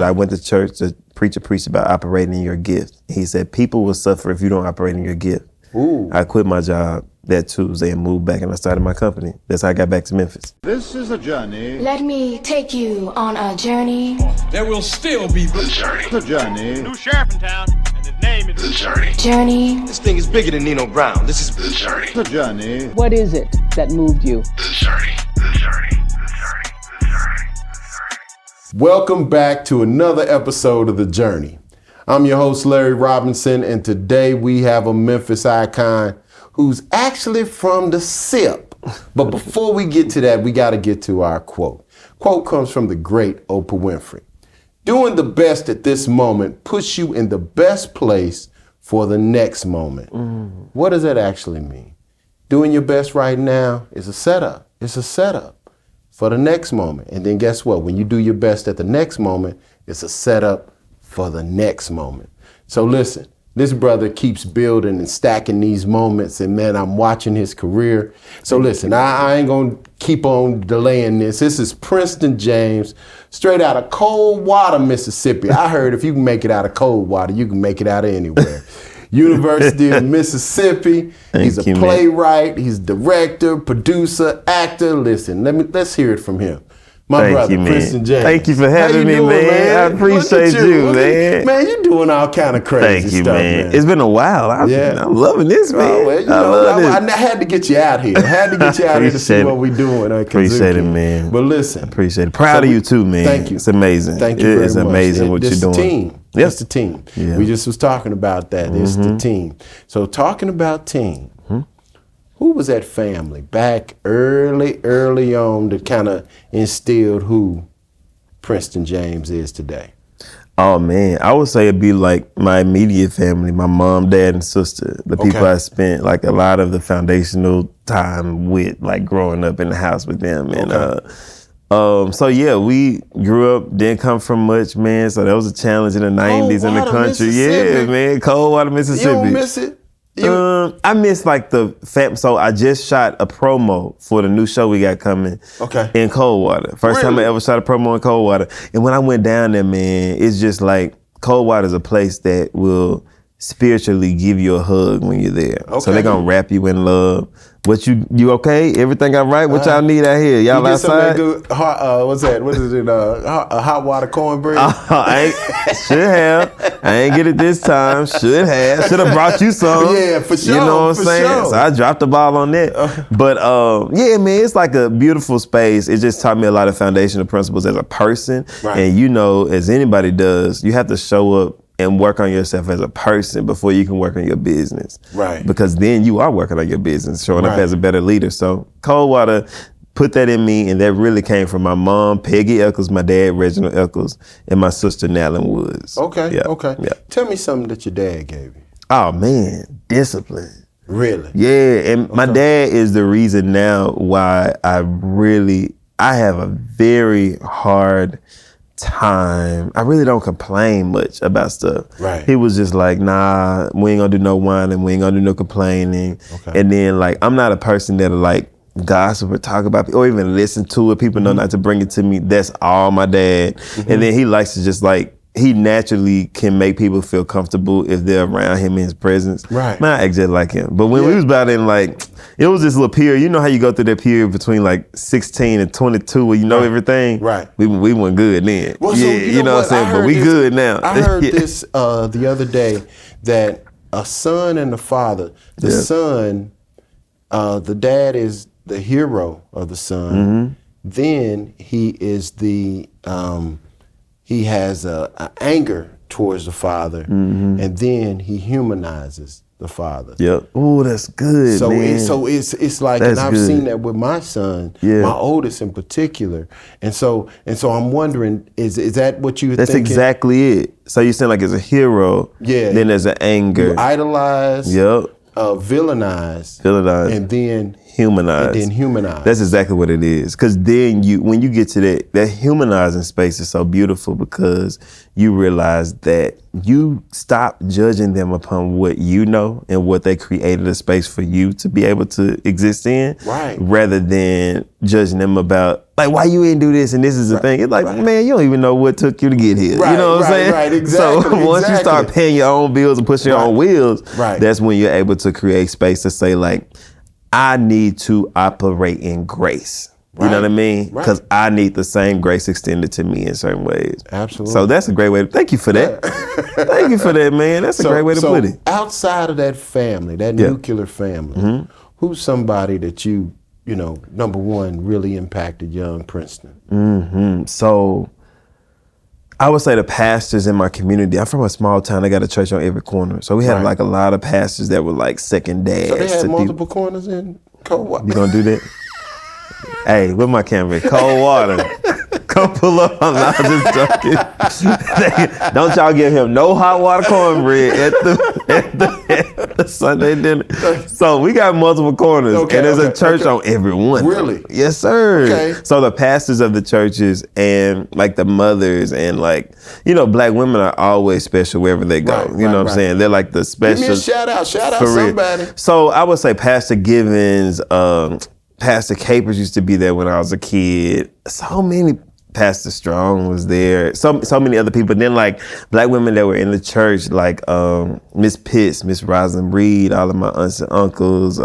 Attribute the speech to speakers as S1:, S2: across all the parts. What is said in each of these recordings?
S1: I went to church, the preacher preached about operating in your gift. He said, people will suffer if you don't operate in your gift.
S2: Ooh.
S1: I quit my job that Tuesday and moved back, and I started my company. That's how I got back to Memphis.
S3: This is a journey.
S4: Let me take you on a journey.
S5: There will still be
S3: The journey. The journey.
S6: New sheriff in town, and his name is
S3: The journey.
S4: Journey.
S7: This thing is bigger than Nino Brown. This is
S3: The journey. The journey.
S8: What is it that moved you?
S3: The journey. The journey.
S2: Welcome back to another episode of The Journey. I'm your host, Larry Robinson, and today we have a Memphis icon who's actually from the SIP. But before we get to that, we got to get to our quote. Quote comes from the great Oprah Winfrey. Doing the best at this moment puts you in the best place for the next moment. What does that actually mean? Doing your best right now is a setup. It's a setup for the next moment. And then guess what? When you do your best at the next moment, it's a setup for the next moment. So listen, this brother keeps building and stacking these moments, and man, I'm watching his career. So listen, I ain't gonna keep on delaying this. This is Princeton James, straight out of Coldwater, Mississippi. I heard if you can make it out of Coldwater, you can make it out of anywhere. University of Mississippi. He's a playwright, he's director, producer, actor. Listen, let's hear it from him. My brother, Princeton James.
S1: Thank you for having me, man. I appreciate you, man.
S2: Man, you're doing all kind of crazy stuff, man.
S1: It's been a while. I'm loving this, man.
S2: Oh, well, I had to get you out here. I had to get you out here to see what we're doing.
S1: Appreciate it, man.
S2: But listen.
S1: Appreciate it. Proud of you too, man.
S2: Thank you.
S1: It's amazing.
S2: Thank you very much.
S1: It's amazing what you're doing.
S2: It's the team.
S1: Yep.
S2: It's the team.
S1: Yeah.
S2: We just was talking about that. It's the team. So talking about team, who was that family back early on that kind of instilled who Princeton James is today?
S1: Oh man, I would say it'd be like my immediate family, my mom, dad, and sister. The people I spent like a lot of the foundational time with, like growing up in the house with them. And so yeah, we grew up, didn't come from much, man. So that was a challenge in the 90s in the country. Yeah, man, Coldwater, Mississippi.
S2: You don't miss it?
S1: I miss like the so I just shot a promo for the new show we got coming in Coldwater. First time I ever shot a promo in Coldwater. And when I went down there, man, it's just like Coldwater is a place that will spiritually give you a hug when you're there. So they're gonna wrap you in love. What you okay? Everything all right? What y'all need out here? Y'all
S2: you
S1: outside?
S2: Good hot, what's that? What is it? A hot water cornbread?
S1: Should have. I ain't get it this time. Should have brought you some.
S2: Yeah, for sure.
S1: You know what I'm saying?
S2: Sure.
S1: So I dropped the ball on that. But yeah, man, it's like a beautiful space. It just taught me a lot of foundational principles as a person. Right. And you know, as anybody does, you have to show up and work on yourself as a person before you can work on your business. Right. Because then you are working on your business, showing up as a better leader. So Coldwater put that in me, and that really came from my mom, Peggy Eccles, my dad, Reginald Eccles, and my sister, Nalyn Woods.
S2: Okay,
S1: yeah.
S2: okay. Yeah. Tell me something that your dad gave you.
S1: Oh man, discipline.
S2: Really?
S1: Yeah, and my dad is the reason now why I have a very hard time. I really don't complain much about stuff. Right. He was just like, nah, we ain't gonna do no whining, we ain't gonna do no complaining. Okay. And then like, I'm not a person that'll like gossip or talk about it or even listen to it. People know not to bring it to me. That's all my dad. And then he likes to just like, he naturally can make people feel comfortable if they're around him in his presence. Right. Man, I act just like him. But when we was about in like, it was this little period, you know how you go through that period between like 16 and 22 where you know everything? Right. We weren't good then.
S2: Well, so you know what I'm saying?
S1: But we good now.
S2: I heard this the other day that a son and a father, the son, the dad is the hero of the son. Then he is the, he has a anger towards the father, and then he humanizes the father.
S1: Yep. Oh, that's good.
S2: So
S1: man.
S2: It's like, that's and I've seen that with my son, my oldest in particular. And so I'm wondering, is that what you?
S1: That's thinking? Exactly it. So you're saying like as a hero, then there's an anger.
S2: You idolize. Villainize, and then
S1: humanize.
S2: And then humanize.
S1: That's exactly what it is. Because then when you get to that humanizing space is so beautiful because you realize that you stop judging them upon what you know and what they created a space for you to be able to exist in.
S2: Right.
S1: Rather than judging them about, like, why you ain't do this and this is the thing. It's like, man, you don't even know what took you to get here.
S2: Right,
S1: you know what I'm saying?
S2: Right, exactly.
S1: So once you start paying your own bills and pushing your own wheels, that's when you're able to create space to say, like, I need to operate in grace. You know what I mean? Because I need the same grace extended to me in certain ways.
S2: Absolutely.
S1: So that's a great way. Thank you for that. Thank you for that, man. That's a great way to put it.
S2: Outside of that family, that nuclear family, who's somebody that you know, number one, really impacted young Princeton?
S1: So I would say the pastors in my community. I'm from a small town. I got a church on every corner. So we had like a lot of pastors that were like second dads.
S2: So they had
S1: to
S2: multiple corners in Coldwater.
S1: You gonna do that? Hey, where my camera? Coldwater. Come pull up. I'm not just joking. Don't y'all give him no hot water cornbread at the Sunday dinner. So we got multiple corners, and there's a church on every one.
S2: Really?
S1: Yes, sir.
S2: Okay.
S1: So the pastors of the churches and like the mothers and like, you know, black women are always special wherever they go. You know what I'm saying? They're like the special.
S2: Give me a shout out somebody.
S1: So I would say Pastor Givens, Pastor Capers used to be there when I was a kid. So many. Pastor Strong was there. So many other people. Then like black women that were in the church, like Miss Pitts, Miss Rosalind Reed, all of my aunts and uncles,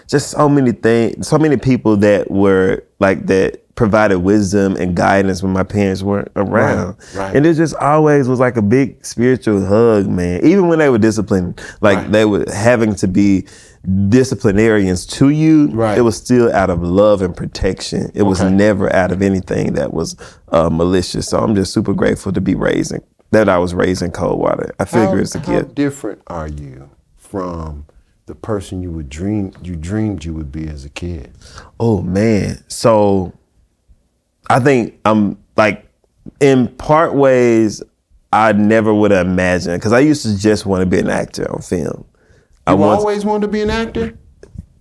S1: just so many things, so many people that were like that provided wisdom and guidance when my parents weren't around. Right. And it just always was like a big spiritual hug, man. Even when they were disciplined, like they were having to be disciplinarians to you, it was still out of love and protection. It was never out of anything that was malicious. So I'm just super grateful to be I was raised in Coldwater. I figure it's a gift.
S2: How different are you from the person you dreamed you would be as a kid?
S1: Oh man. So I think I'm like, in part ways, I never would have imagined, because I used to just want to be an actor on film.
S2: You always wanted to be an actor?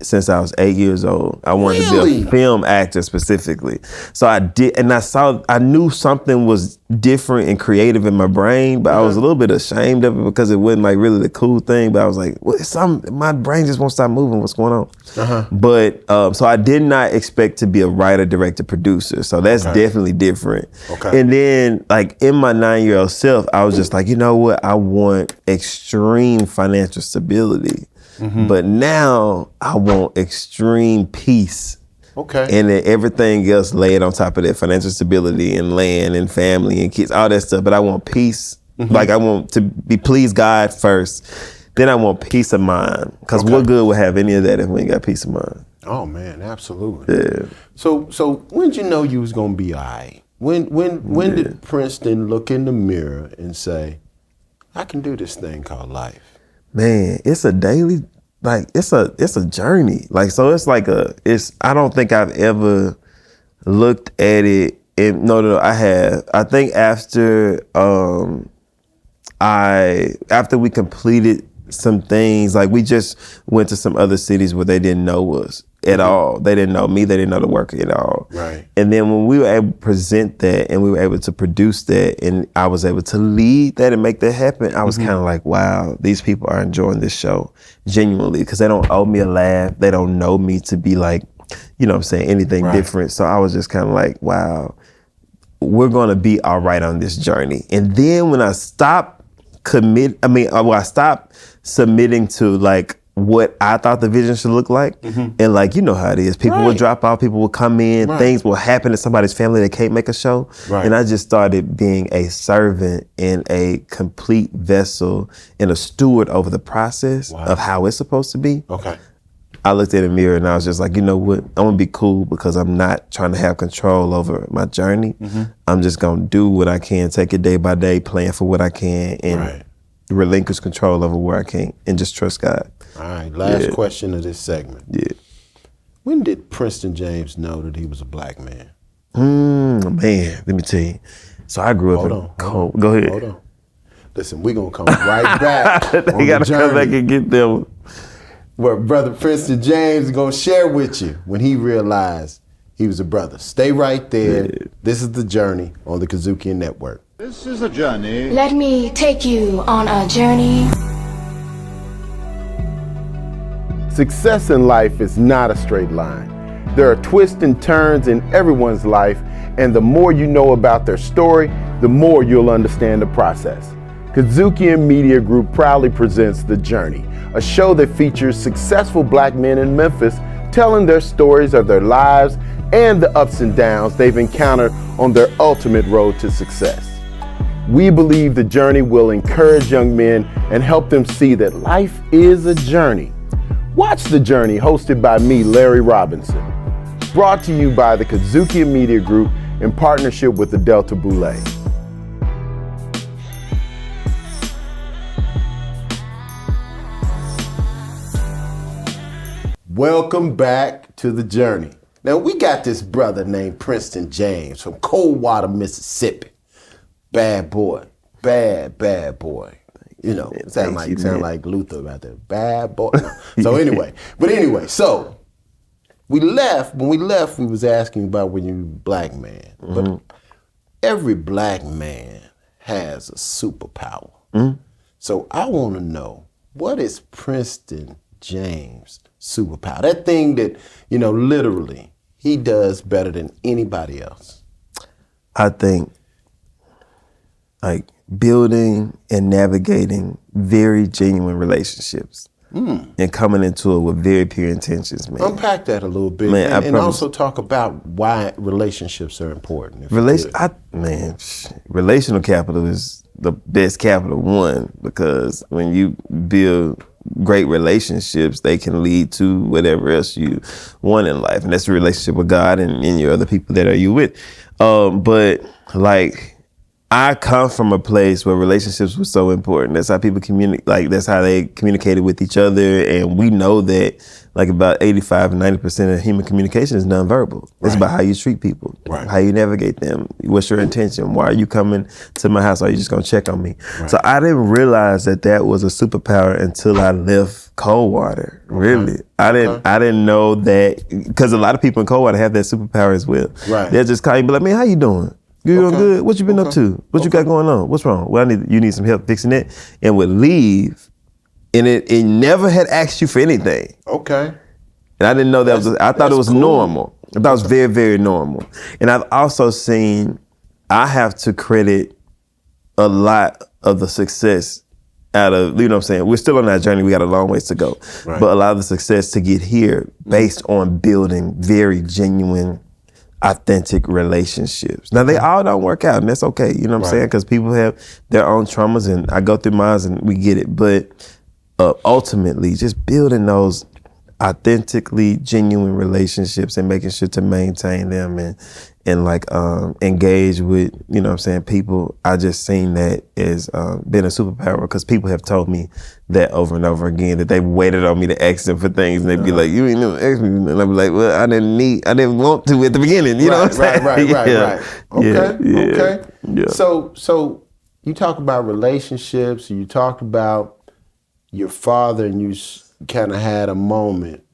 S1: Since I was 8 years old. I wanted to be a film actor specifically. So I did, and I knew something was different and creative in my brain, but I was a little bit ashamed of it because it wasn't like really the cool thing. But I was like, my brain just won't stop moving. What's going on? But so I did not expect to be a writer, director, producer. So that's definitely different. And then like in my 9-year-old self, I was just like, you know what? I want extreme financial stability. But now I want extreme peace. And then everything else laid on top of that, financial stability and land and family and kids, all that stuff. But I want peace. Like I want to please God first. Then I want peace of mind. Because what good would have any of that if we ain't got peace of mind?
S2: Oh man, absolutely.
S1: Yeah.
S2: So when did you know you was gonna be all right? When did Princeton look in the mirror and say, I can do this thing called life?
S1: Man, it's a daily, like it's a journey. Like, so it's like I don't think I've ever looked at it. No, I have. I think after we completed some things, like we just went to some other cities where they didn't know us at all. They didn't know me. They didn't know the work at all.
S2: Right.
S1: And then when we were able to present that and we were able to produce that and I was able to lead that and make that happen, I was kind of like, wow, these people are enjoying this show genuinely, because they don't owe me a laugh. They don't know me to be like, you know what I'm saying, anything different. So I was just kind of like, wow, we're going to be all right on this journey. And then when I stopped I stopped submitting to like what I thought the vision should look like. And like, you know how it is. People will drop out, people will come in, things will happen to somebody's family that can't make a show. And I just started being a servant and a complete vessel and a steward over the process of how it's supposed to be. I looked in the mirror and I was just like, you know what? I'm gonna be cool because I'm not trying to have control over my journey. I'm just gonna do what I can, take it day by day, plan for what I can, and relinquish control over where I can, and just trust God.
S2: All right, last question of this segment. When did Princeton James know that he was a black man?
S1: Man, let me tell you. So I grew up Go ahead.
S2: Hold on. Listen, we're gonna come right back.
S1: They gotta come back and get them.
S2: what Brother Princeton James is going to share with you when he realized he was a brother. Stay right there.
S1: Yeah.
S2: This is The Journey on the Kazukian Network.
S3: This is a journey.
S4: Let me take you on a journey.
S2: Success in life is not a straight line. There are twists and turns in everyone's life, and the more you know about their story, the more you'll understand the process. Kazukian Media Group proudly presents The Journey, a show that features successful black men in Memphis telling their stories of their lives and the ups and downs they've encountered on their ultimate road to success. We believe The Journey will encourage young men and help them see that life is a journey. Watch The Journey, hosted by me, Larry Robinson. Brought to you by the Kazukian Media Group in partnership with the Delta Boulé. Welcome back to The Journey. Now, we got this brother named Princeton James from Coldwater, Mississippi. Bad boy. Bad boy. You know, sound like Luther about that. Bad boy. No. So anyway, so when we left, we was asking about when you black man.
S1: Mm-hmm.
S2: But every black man has a superpower. So I want to know, what is Princeton James' superpower? That thing that, literally, he does better than anybody else.
S1: I think, like, building and navigating very genuine relationships and coming into it with very pure intentions, man.
S2: Unpack that a little bit,
S1: man,
S2: and also talk about why relationships are important.
S1: Relational capital is the best capital, one, because when you build great relationships, they can lead to whatever else you want in life, and that's the relationship with God and your other people that are you with. But like, I come from a place where relationships were so important. That's how people communicate. Like, that's how they communicated with each other. And we know that, like, about 85 and 90% of human communication is nonverbal. It's about how you treat people, how you navigate them. What's your intention? Why are you coming to my house? Are you just gonna check on me? So I didn't realize that was a superpower until I left Coldwater. Really, I didn't know that, because a lot of people in Coldwater have that superpower as well. They'll just call you and be like, man, how you doing? You doing good? What you been up to? What you got going on? What's wrong? Well, you need some help fixing it. And would leave, and it never had asked you for anything. And I didn't know that I thought it was normal. I thought it was very, very normal. And I've also seen, I have to credit a lot of the success out of, you know what I'm saying? We're still on that journey. We got a long ways to go. But a lot of the success to get here based on building very genuine, authentic relationships. Now, they all don't work out, and that's okay, you know what I'm saying? Because people have their own traumas, and I go through mine, and we get it. But ultimately, just building those authentically genuine relationships and making sure to maintain them and like engage with, you know what I'm saying, people. I just seen that as being a superpower, because people have told me that over and over again, that they waited on me to ask them for things, and they'd be like, you ain't never asked me. And I'd be like, well, I didn't want to at the beginning, you know what I'm saying?
S2: Right. Okay.
S1: Yeah.
S2: So you talk about relationships, you talked about your father, and you kind of had a moment.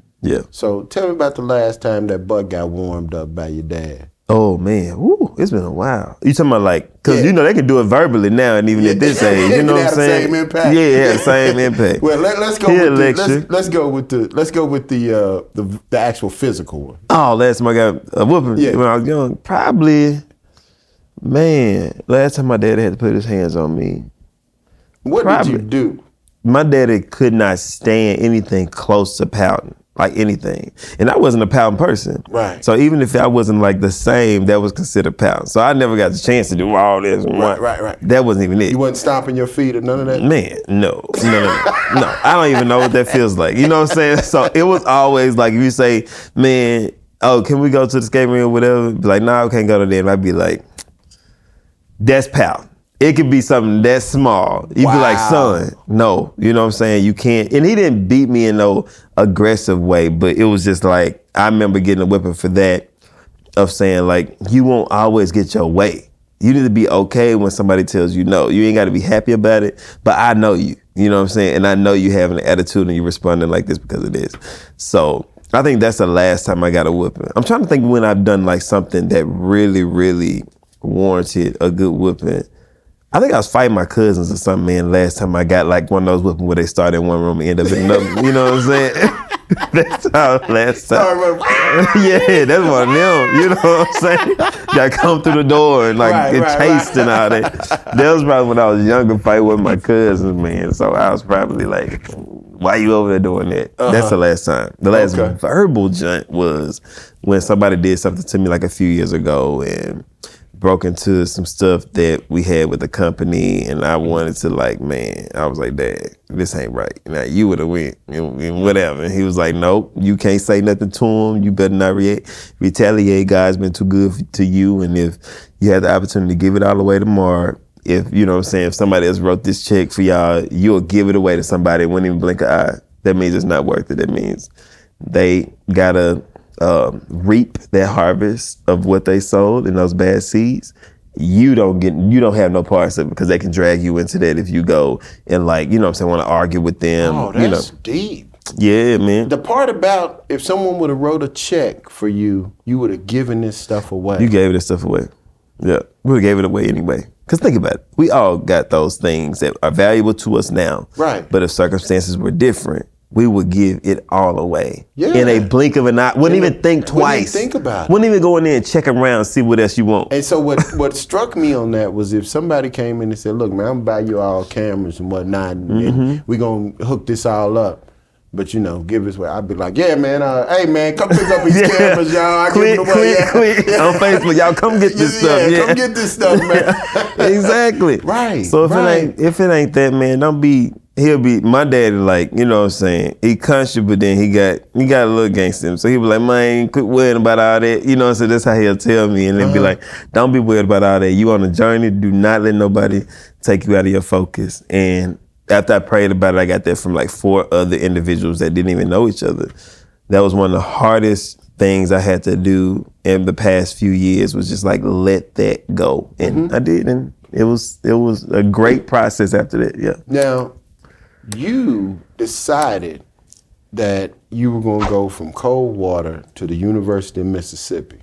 S2: So tell me about the last time that butt got warmed up by your dad.
S1: Oh man, woo, it's been a while. You talking about, like, because you know they can do it verbally now, and even at this age, you know what I'm saying?
S2: Same impact.
S1: Yeah, same impact.
S2: Well, let's go with the actual physical one.
S1: Oh, last time I got a whooping when I was young, probably, man. Last time my daddy had to put his hands on me.
S2: What did you do?
S1: My daddy could not stand anything close to pouting, like anything. And I wasn't a pouting person. So even if I wasn't like the same, that was considered pouting. So I never got the chance to do all this.
S2: Right.
S1: That wasn't even it.
S2: You wasn't stomping your feet or none of that?
S1: Man, no. No, I don't even know what that feels like. You know what I'm saying? So it was always like, if you say, man, oh, can we go to the skating rink or whatever? Be like, nah, I can't go to that. And I'd be like, that's pouting. It could be something that small. You'd be like, son, no. You know what I'm saying? You can't. And he didn't beat me in no aggressive way, but it was just like, I remember getting a whipping for that, of saying, like, you won't always get your way. You need to be okay when somebody tells you no. You ain't got to be happy about it, but I know you. You know what I'm saying? And I know you have an attitude and you're responding like this because of this. So I think that's the last time I got a whooping. I'm trying to think when I've done like something that really, really warranted a good whooping. I think I was fighting my cousins or something, man. Last time I got like one of those whooping where they start in one room and end up in another. You know what I'm saying? That's how last time. Yeah, that's one of them. You know what I'm saying? Got to come through the door and like get chased and all that. That was probably when I was younger, fighting with my cousins, man. So I was probably like, why you over there doing that? That's the last time. The last verbal joint was when somebody did something to me like a few years ago and broke into some stuff that we had with the company, and I wanted to like, man, I was like, Dad, this ain't right. Now you would have went and whatever. And he was like, nope, you can't say nothing to him. You better not retaliate. God's been too good to you, and if you had the opportunity to give it all away tomorrow, if you know what I'm saying, if somebody else wrote this check for y'all, you'll give it away to somebody and wouldn't even blink an eye. That means it's not worth it. That means they gotta reap that harvest of what they sowed in those bad seeds. You don't have no parts of it because they can drag you into that if you go and like, you know what I'm saying, want to argue with them.
S2: Oh, that's deep.
S1: Yeah, man.
S2: The part about if someone would have wrote a check for you, you would have given this stuff away.
S1: You gave this stuff away. Yeah, we would have gave it away anyway. Because think about it. We all got those things that are valuable to us now.
S2: Right.
S1: But if circumstances were different, we would give it all away.
S2: Yeah.
S1: In a blink of an eye. Wouldn't even think twice.
S2: Wouldn't even think about it.
S1: Wouldn't even go in there and check around and see what else you want.
S2: And so what struck me on that was if somebody came in and said, look, man, I'm going to buy you all cameras and whatnot, and we're going to hook this all up. But, you know, give us what I'd be like, yeah, man, hey, man, come pick up these cameras, y'all. I
S1: Click
S2: give it away.
S1: Click on Facebook. Y'all come get this stuff.
S2: Yeah, come get this stuff, man.
S1: Exactly.
S2: Right.
S1: So if it ain't that, man, he'll be, my daddy like, you know what I'm saying, he country, but then he got a little gangster in him. So he be like, man, quit worrying about all that. You know, so that's how he'll tell me. And then be like, don't be worried about all that. You on a journey. Do not let nobody take you out of your focus. And after I prayed about it, I got that from like 4 other individuals that didn't even know each other. That was one of the hardest things I had to do in the past few years, was just like let that go. And I did, and it was a great process after that, yeah.
S2: Now, you decided that you were going to go from Coldwater to the University of Mississippi.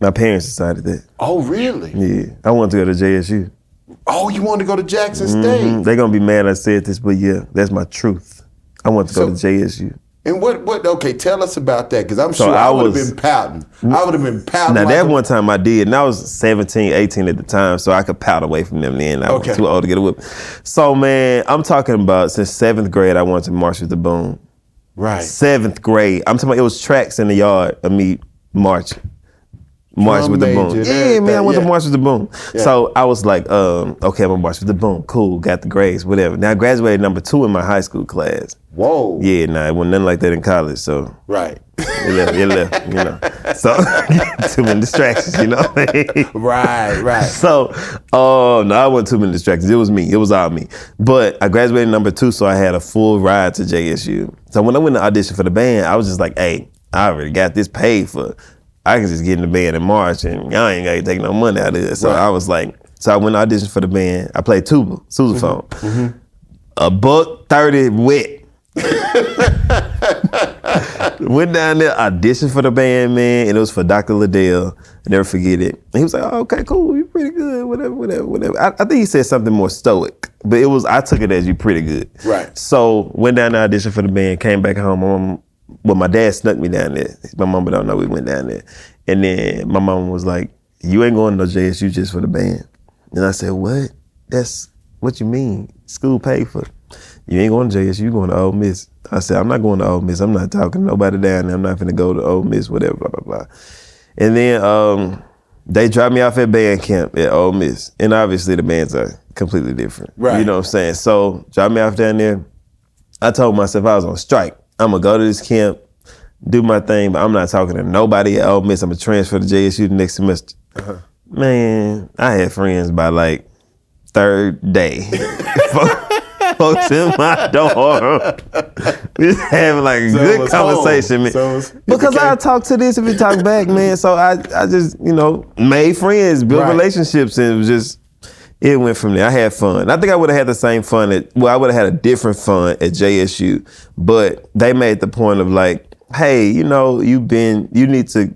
S1: My parents decided that.
S2: Oh, really?
S1: Yeah, I wanted to go to JSU.
S2: Oh, you wanted to go to Jackson State?
S1: They're going to be mad I said this, but yeah, that's my truth. I want to go to JSU.
S2: And okay, tell us about that, because I'm sure I would have been pouting. I would have been pouting.
S1: Now, that one time I did, and I was 17, 18 at the time, so I could pout away from them then. I was too old to get a whip. So, man, I'm talking about since 7th grade, I wanted to march with the boom.
S2: Right.
S1: 7th grade. I'm talking about it was tracks in the yard of me marching. March with the boom. Yeah, man, I went to march with the boom. Yeah. So I was like, okay, I'm gonna march with the boom. Cool, got the grades, whatever. Now I graduated number 2 in my high school class.
S2: Whoa.
S1: Yeah, nah, it wasn't nothing like that in college, so.
S2: Right.
S1: It left, you know. So, too many distractions, you know what I mean?
S2: Right.
S1: So, no, I wasn't too many distractions. It was me. It was all me. But I graduated number 2, so I had a full ride to JSU. So when I went to audition for the band, I was just like, hey, I already got this paid for. I can just get in the band in March and y'all ain't got to take no money out of it. So I was like, so I went to audition for the band. I played tuba, sousaphone. $1.30 wet. Went down there, auditioned for the band, man, and it was for Dr. Liddell. I never forget it. And he was like, oh, okay, cool, you pretty good, whatever. I think he said something more stoic, but I took it as you pretty good.
S2: Right.
S1: So went down there, auditioned for the band, came back home. My dad snuck me down there. My mama don't know we went down there. And then my mama was like, you ain't going to no JSU just for the band. And I said, what? That's what you mean? School paid for. You ain't going to JSU, you going to Ole Miss. I said, I'm not going to Ole Miss. I'm not talking to nobody down there. I'm not finna go to Ole Miss, whatever, blah, blah, blah. And then they dropped me off at band camp at Ole Miss. And obviously the bands are completely different.
S2: Right.
S1: You know what I'm saying? So dropped me off down there. I told myself I was on strike. I'm gonna go to this camp, do my thing, but I'm not talking to nobody at Ole Miss. I'm gonna transfer to JSU the next semester. Man, I had friends by like 3rd day. Folks in my door. We was having like a good conversation, man. Because I talk to this if you talk back, man. So I just, made friends, built relationships, and it it went from there. I had fun. I think I would have had the same fun I would have had a different fun at JSU, but they made the point of like, hey, you need to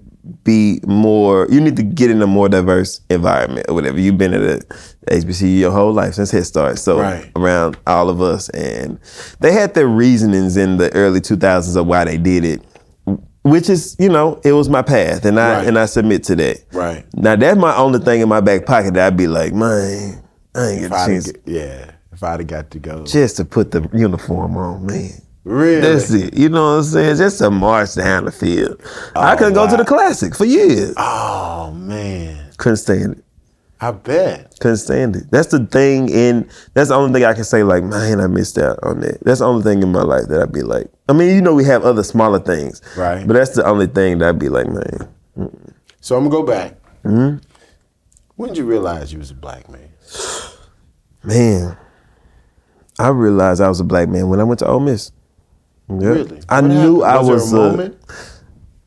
S1: get in a more diverse environment or whatever. You've been at a HBCU your whole life since Head Start, so around all of us. And they had their reasonings in the early 2000s of why they did it, which is, it was my path, and I submit to that.
S2: Right.
S1: Now, that's my only thing in my back pocket that I'd be like, man, I ain't get a chance.
S2: If I'd have got to go.
S1: Just to put the uniform on, man.
S2: Really?
S1: That's it. You know what I'm saying? Just to march down the field. I couldn't go to the Classic for years.
S2: Oh, man.
S1: Couldn't stand it.
S2: I bet.
S1: Couldn't stand it. That's the thing that's the only thing I can say, like, man, I missed out on that. That's the only thing in my life that I'd be like, I mean, we have other smaller things.
S2: Right.
S1: But that's the only thing that I'd be like, man. Mm-mm.
S2: So I'm going to go back.
S1: Mm-hmm.
S2: When did you realize you was a black man?
S1: Man, I realized I was a black man when I went to Ole Miss. Yep.
S2: Really?
S1: I knew I was
S2: there a moment?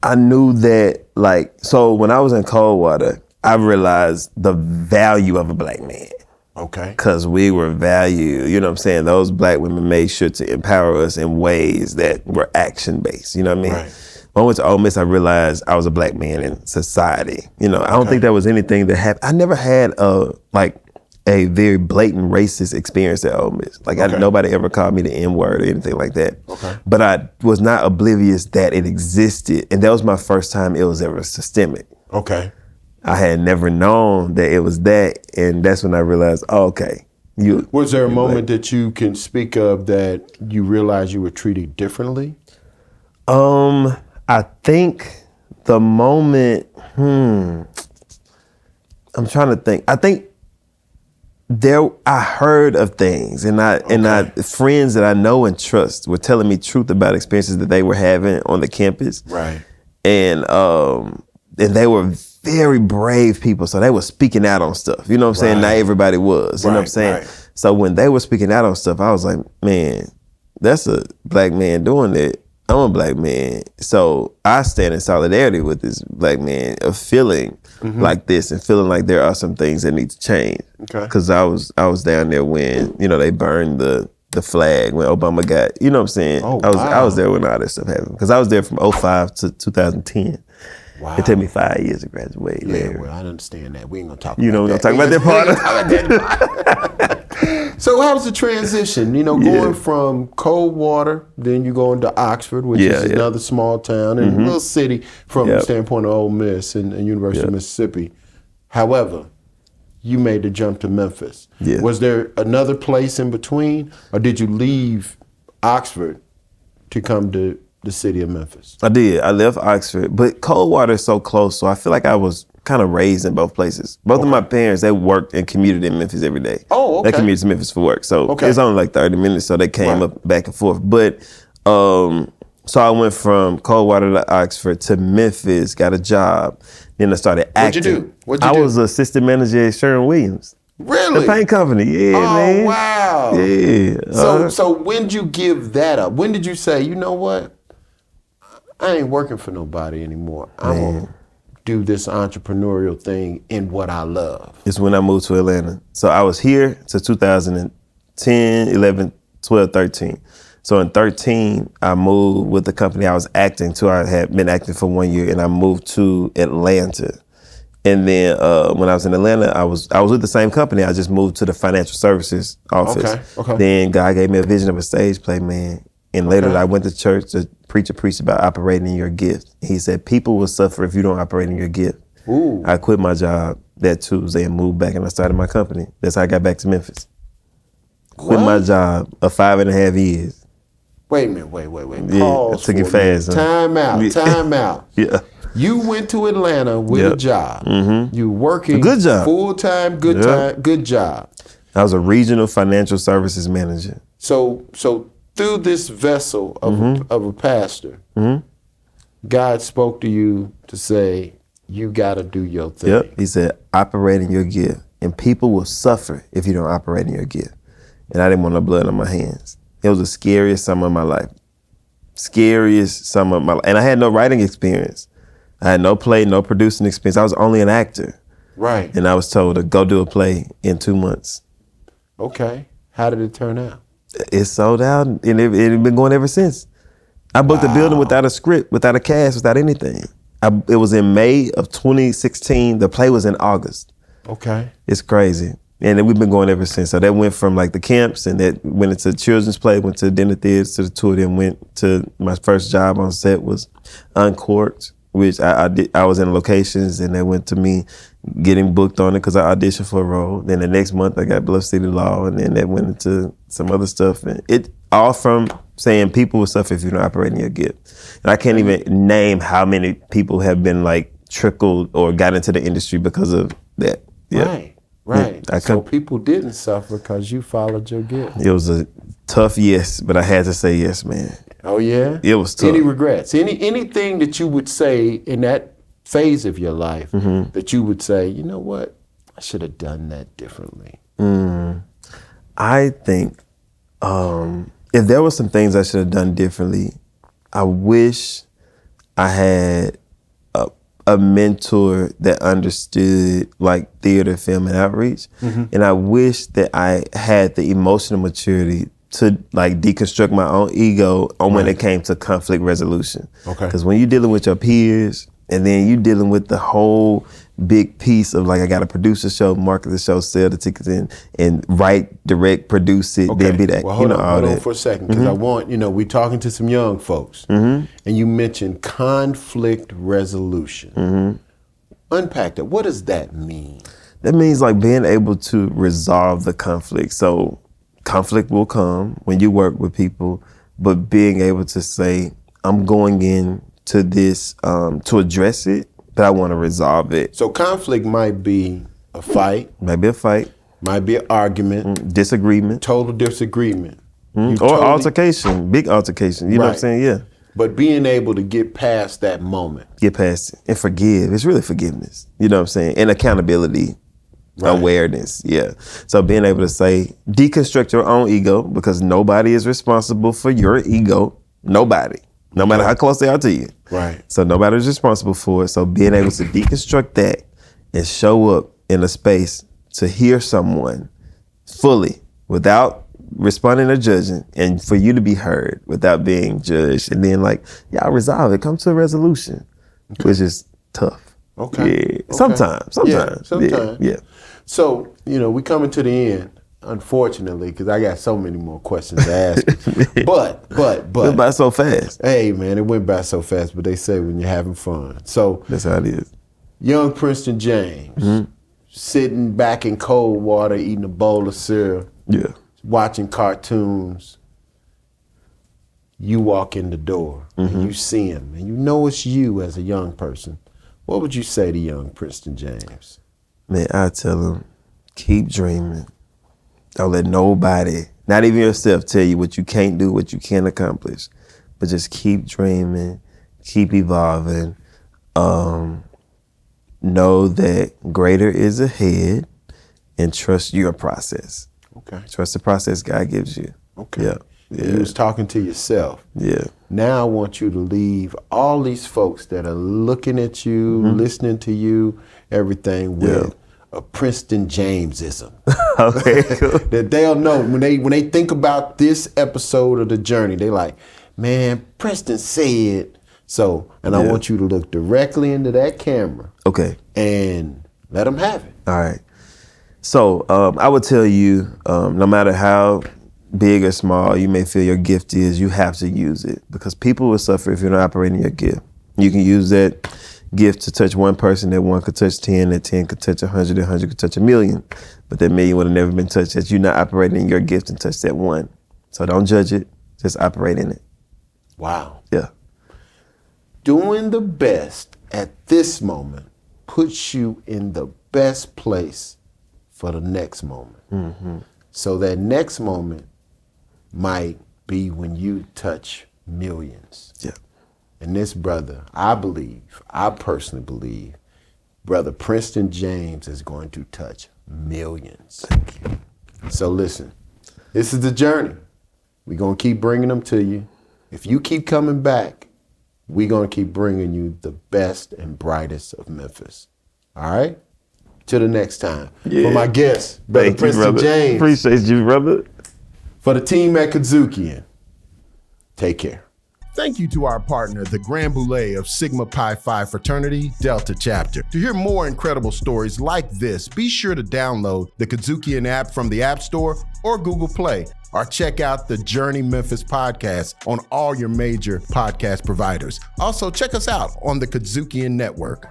S1: I knew that, like, so when I was in Coldwater, I realized the value of a black man.
S2: Okay.
S1: Because we were valued, you know what I'm saying? Those black women made sure to empower us in ways that were action-based, you know what I mean?
S2: Right.
S1: When I went to Ole Miss, I realized I was a black man in society. I don't think there was anything that happened. I never had a very blatant racist experience at Ole Miss. Nobody ever called me the N-word or anything like that. Okay. But I was not oblivious that it existed. And that was my first time it was ever systemic.
S2: Okay.
S1: I had never known that it was that. And that's when I realized, okay.
S2: Was there a moment that you can speak of that you realized you were treated differently?
S1: I think the moment, I'm trying to think. I think I heard of things, and friends that I know and trust were telling me truth about experiences that they were having on the campus.
S2: Right.
S1: And they were very brave people, so they were speaking out on stuff. You know what I'm saying? Not everybody was. You know what I'm saying? Right. So when they were speaking out on stuff, I was like, man, that's a black man doing it. I'm a black man. So I stand in solidarity with this black man of feeling like this and feeling like there are some things that need to change. Okay. Because I was down there when, they burned the flag, when Obama got, you know what I'm saying?
S2: Oh,
S1: I was there when all this stuff happened. Because I was there from 2005 to 2010. Wow. It took me 5 years to graduate.
S2: Yeah, well, I understand that. We ain't gonna talk about that.
S1: You know, we're gonna talk about that
S2: part. So how was the transition? Going from Coldwater, then you go into Oxford, which is another small town and a little city from the standpoint of Ole Miss and University of Mississippi. However, you made the jump to Memphis. Yeah. Was there another place in between, or did you leave Oxford to come to the city of Memphis?
S1: I did. I left Oxford, but Coldwater is so close, so I feel like I was kind of raised in both places. Both of my parents, they worked and commuted in Memphis every day.
S2: Oh, okay.
S1: They commuted to Memphis for work, so it's only like 30 minutes, so they came up back and forth. But so I went from Coldwater to Oxford to Memphis, got a job, then I started acting.
S2: What'd you do?
S1: I was assistant manager at Sherwin-Williams.
S2: Really?
S1: The paint company, man.
S2: Oh, wow.
S1: Yeah.
S2: So when did you give that up? When did you say, you know what? I ain't working for nobody anymore. I'm going to do this entrepreneurial thing in what I love.
S1: It's when I moved to Atlanta. So I was here to 2010, 11, 12, 13. So in 13, I moved with the company I was acting to. I had been acting for 1 year, and I moved to Atlanta. And then when I was in Atlanta, I was with the same company. I just moved to the financial services office. Okay. Then God gave me a vision of a stage play, man. And later I went to church to preach about operating in your gift. He said, people will suffer if you don't operate in your gift. Ooh. I quit my job that Tuesday and moved back, and I started my company. That's how I got back to Memphis. Quit my job of 5.5 years.
S2: Wait a minute, wait.
S1: Yeah, I took it fast.
S2: Time out.
S1: Yeah.
S2: You went to Atlanta with a job. Mm-hmm. You working
S1: a good job.
S2: Full-time, good job.
S1: I was a regional financial services manager.
S2: So through this vessel of a pastor, God spoke to you to say, you got to do your thing.
S1: Yep. He said, operate in your gift. And people will suffer if you don't operate in your gift. And I didn't want no blood on my hands. It was the scariest summer of my life. And I had no writing experience. I had no play, no producing experience. I was only an actor.
S2: Right.
S1: And I was told to go do a play in 2 months.
S2: Okay. How did it turn out?
S1: It sold out, and it had been going ever since. I booked a building without a script, without a cast, without anything. It was in May of 2016. The play was in August.
S2: Okay.
S1: It's crazy. And then we've been going ever since. So that went from like the camps, and that went into children's play, went to dinner theaters, to the tour, then went to my first job on set was Uncorked, which I did. I was in locations, and that went to me getting booked on it because I auditioned for a role. Then the next month I got Bluff City Law, and then that went into some other stuff. And it all from saying people will suffer if you're not operating your gift. And I can't even name how many people have been like trickled or got into the industry because of that. Yeah.
S2: Right.
S1: Yeah,
S2: So people didn't suffer because you followed your gift.
S1: It was a tough yes, but I had to say yes, man.
S2: Oh yeah?
S1: It was tough.
S2: Any regrets? Anything that you would say in that phase of your life that you would say, you know what, I should have done that differently?
S1: I think if there were some things I should have done differently, I wish I had a mentor that understood like theater, film, and outreach. And I wish that I had the emotional maturity to like deconstruct my own ego on when it came to conflict resolution.
S2: Okay.
S1: Because when you're dealing with your peers, and then you dealing with the whole big piece of like, I got to produce a show, market the show, sell the tickets in, and write, direct, produce it, then be that,
S2: Well, hold
S1: all
S2: on
S1: that.
S2: for a second, because I want, we're talking to some young folks, and you mentioned conflict resolution. Unpack that. What does that mean?
S1: That means like being able to resolve the conflict. So conflict will come when you work with people, but being able to say, I'm going in to this to address it, but I want to resolve it.
S2: So conflict might be a fight,
S1: Maybe a fight,
S2: might be an argument,
S1: disagreement,
S2: total disagreement, You
S1: or
S2: totally-
S1: altercation, big altercation. You know what I'm
S2: Right.
S1: saying? Yeah.
S2: But being able to get past that moment.
S1: Get past it and forgive. It's really forgiveness. You know what I'm saying? And accountability, awareness. Yeah. So being able to say, deconstruct your own ego, because nobody is responsible for your ego. Nobody. No matter how close they are to you.
S2: Right.
S1: So nobody's responsible for it. So being able to deconstruct that and show up in a space to hear someone fully without responding or judging, and for you to be heard without being judged, and then like, y'all resolve it, come to a resolution, which is tough.
S2: Okay.
S1: Yeah.
S2: Okay.
S1: Sometimes.
S2: Yeah, sometimes.
S1: Yeah.
S2: So, we coming to the end, unfortunately, because I got so many more questions to ask. but.
S1: It went by so fast.
S2: Hey, man, it went by so fast, but they say when you're having fun. So,
S1: That's how it is.
S2: young Princeton James, sitting back in Coldwater, eating a bowl of cereal,
S1: Yeah.
S2: watching cartoons. You walk in the door and you see him, and you know it's you as a young person. What would you say to young Princeton James?
S1: Man, I tell him, keep dreaming. Don't let nobody, not even yourself, tell you what you can't do, what you can't accomplish. But just keep dreaming, keep evolving. Know that greater is ahead, and trust your process.
S2: Okay.
S1: Trust the process God gives you.
S2: Okay.
S1: Yeah.
S2: You was talking to yourself.
S1: Yeah.
S2: Now I want you to leave all these folks that are looking at you, listening to you, everything with a Princeton Jamesism.
S1: Okay, cool.
S2: That they'll know when they think about this episode of The Journey, they like, man, Princeton said so. And I want you to look directly into that camera.
S1: Okay.
S2: And let them have it.
S1: All right. So I would tell you, no matter how big or small you may feel your gift is, you have to use it, because people will suffer if you're not operating your gift. You can use that gift to touch one person, that one could touch 10, that 10 could touch 100, that 100 could touch 1,000,000. But that 1,000,000 would have never been touched as you're not operating your gift and touch that one. So don't judge it, just operate in it.
S2: Wow.
S1: Yeah.
S2: Doing the best at this moment puts you in the best place for the next moment. So that next moment might be when you touch millions.
S1: Yeah.
S2: And this brother, I personally believe, brother Princeton James is going to touch millions.
S1: Thank you.
S2: So listen, this is the journey. We're going to keep bringing them to you. If you keep coming back, we're going to keep bringing you the best and brightest of Memphis. All right? Till the next time. For my guest, Brother
S1: Thank you,
S2: Princeton
S1: brother.
S2: James.
S1: Appreciate you, brother.
S2: For the team at Kazookian, take care. Thank you to our partner, the Grand Boulé of Sigma Pi Phi Fraternity Delta Chapter. To hear more incredible stories like this, be sure to download the Kazookian app from the App Store or Google Play, or check out the Journey Memphis podcast on all your major podcast providers. Also, check us out on the Kazookian Network.